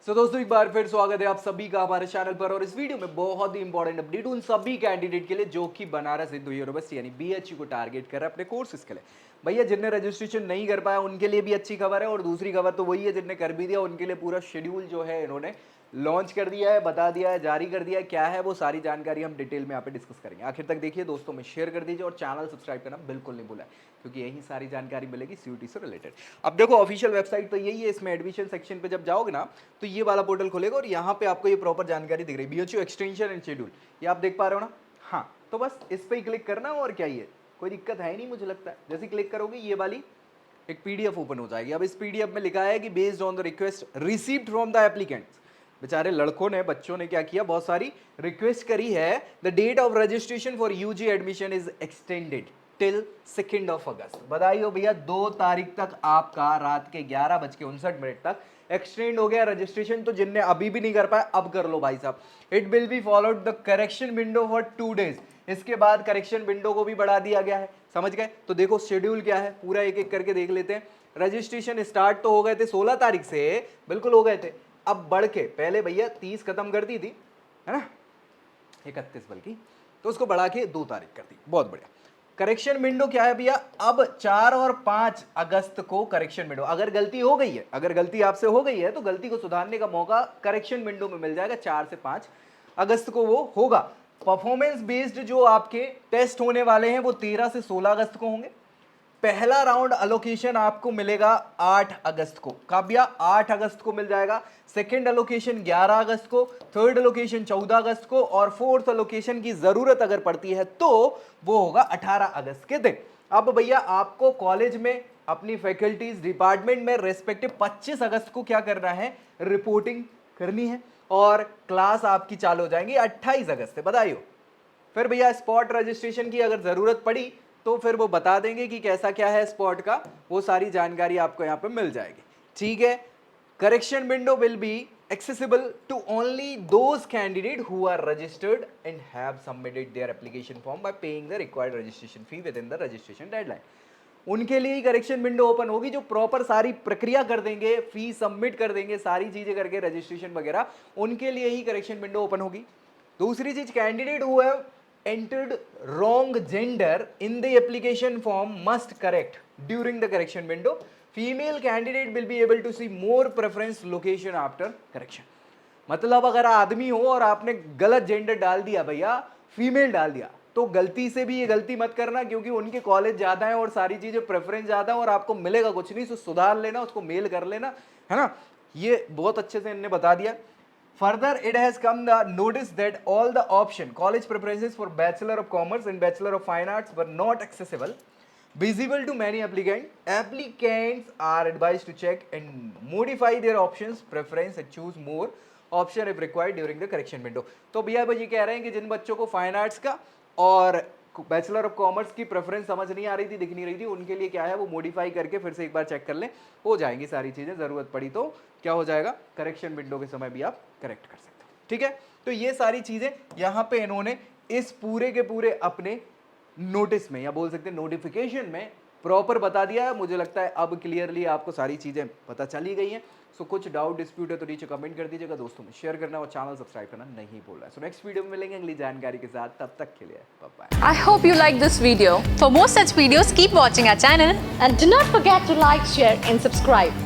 दोस्तों एक बार फिर स्वागत है आप सभी का हमारे चैनल पर। और इस वीडियो में बहुत ही इंपॉर्टेंट अपडेट उन सभी कैंडिडेट के लिए जो कि बनारस हिंदू यूनिवर्सिटी यानी बीएचयू को टारगेट कर रहे हैं अपने कोर्सेज के लिए। भैया जिनने रजिस्ट्रेशन नहीं कर पाया उनके लिए भी अच्छी खबर है, और दूसरी खबर तो वही है जिनने कर भी दिया उनके लिए पूरा शेड्यूल जो है इन्होंने लॉन्च कर दिया है, बता दिया है, जारी कर दिया है। क्या है वो सारी जानकारी हम डिटेल में यहाँ पे डिस्कस करेंगे। आखिर तक देखिए दोस्तों में शेयर कर दीजिए और चैनल सब्सक्राइब करना बिल्कुल नहीं भूलें, क्योंकि यही सारी जानकारी मिलेगी सीयूटी से रिलेटेड। अब देखो ऑफिशियल वेबसाइट तो यही है, इसमें एडमिशन सेक्शन पे जब जाओगे ना तो ये वाला पोर्टल खुलेगा और यहाँ पे आपको ये प्रॉपर जानकारी दिख रही है, बीएचयू एक्सटेंशन एंड शेड्यूल, ये आप देख पा रहे हो ना। हाँ तो बस इस पर ही क्लिक करना और क्या, ये कोई दिक्कत है नहीं मुझे लगता है। जैसे क्लिक करोगे ये वाली एक पीडीएफ ओपन हो जाएगी। अब इस पीडीएफ में लिखा है कि based on the request received from the applicants, बेचारे लड़कों ने बच्चों ने क्या किया, बहुत सारी रिक्वेस्ट करी है। The date of registration for UG admission is extended till 2 अगस्त। बधाई हो भैया, 2 तारीख तक आपका रात के 11:59 तक एक्सटेंड हो गया रजिस्ट्रेशन। तो जिनने अभी भी नहीं कर पाया अब कर लो भाई साहब। It will be followed the correction window for 2 days. इसके बाद करेक्शन विंडो को भी बढ़ा दिया गया है, समझ गए। तो देखो शेड्यूल क्या है पूरा एक एक करके देख लेते हैं। रजिस्ट्रेशन स्टार्ट तो हो गए थे 16 तारीख से, बिल्कुल हो गए थे। अब बढ़ के पहले भैया 30 खत्म कर दी थी, है ना, 31 बल्कि, तो उसको बढ़ा के 2 तारीख कर दी। बहुत बढ़िया। करेक्शन विंडो क्या है भैया, अब 4 और 5 अगस्त को करेक्शन विंडो। अगर गलती हो गई है, अगर गलती आपसे हो गई है तो गलती को सुधारने का मौका करेक्शन विंडो में मिल जाएगा। 4 से 5 अगस्त को वो होगा। परफॉर्मेंस बेस्ड जो आपके टेस्ट होने वाले हैं वो 13 से 16 अगस्त को होंगे। पहला राउंड अलोकेशन आपको मिलेगा 8 अगस्त को, काव्या 8 अगस्त को मिल जाएगा। सेकंड अलोकेशन 11 अगस्त को, थर्ड अलोकेशन 14 अगस्त को, और फोर्थ अलोकेशन की जरूरत अगर पड़ती है तो वो होगा 18 अगस्त के दिन। अब भैया आपको कॉलेज में अपनी फैकल्टीज डिपार्टमेंट में रेस्पेक्टिव 25 अगस्त को क्या करना है, रिपोर्टिंग करनी है, और क्लास आपकी चालू हो जाएंगी 28 अगस्त से। बधाई हो। फिर भैया स्पॉट रजिस्ट्रेशन की अगर जरूरत पड़ी तो फिर वो बता देंगे कि कैसा क्या है स्पॉट का, वो सारी जानकारी आपको यहाँ पे मिल जाएगी। ठीक है। Correction window will be accessible to only those candidate who are registered and have submitted their application form by paying the required registration fee within the registration deadline। उनके लिए ही करेक्शन विंडो ओपन होगी जो proper सारी प्रक्रिया कर देंगे, फी submit कर देंगे, सारी चीजें करके रजिस्ट्रेशन वगैरह, उनके लिए ही करेक्शन विंडो ओपन होगी। दूसरी चीज, candidate who have entered wrong gender in the application form must correct during the correction window। Female candidate will be able to see more preference location after correction। मतलब अगर आदमी हो और आपने गलत जेंडर डाल दिया भैया, फीमेल डाल दिया, तो गलती से भी ये गलती मत करना, क्योंकि उनके कॉलेज ज्यादा है और सारी चीजें प्रेफरेंस ज्यादा है और आपको मिलेगा कुछ नहीं। तो सुधार लेना, उसको मेल कर लेना, है ना। ये बहुत अच्छे से इन्होंने बता दिया। Further, it has come the notice that all the option college preferences for Bachelor of Commerce and Bachelor of Fine Arts were not accessible, visible to many applicants. Applicants are advised to check and modify their options preference and choose more option if required during the correction window। तो भैया ये कह रहे हैं कि जिन बच्चों को fine arts का और बैचलर ऑफ कॉमर्स की प्रेफरेंस समझ नहीं आ रही थी, दिख नहीं रही थी, उनके लिए क्या है वो मॉडिफाई करके फिर से एक बार चेक कर लें, हो जाएंगी सारी चीज़ें। ज़रूरत पड़ी तो क्या हो जाएगा, करेक्शन विंडो के समय भी आप करेक्ट कर सकते हो। ठीक है। तो ये सारी चीज़ें यहाँ पे इन्होंने इस पूरे के पूरे अपने नोटिस में या बोल सकते हैं नोटिफिकेशन में प्रॉपर बता दिया है। मुझे लगता है अब क्लियरली आपको सारी चीज़ें पता चली गई हैं। सो कुछ डाउट डिस्प्यूट है तो नीचे कमेंट कर दीजिएगा, दोस्तों में शेयर करना और चैनल सब्सक्राइब करना नहीं भूल रहा है। सो नेक्स्ट वीडियो में मिलेंगे अगली जानकारी के साथ, तब तक के लिए bye bye. I hope you like this video. For more such videos, keep watching our channel and do not forget to like, share and subscribe.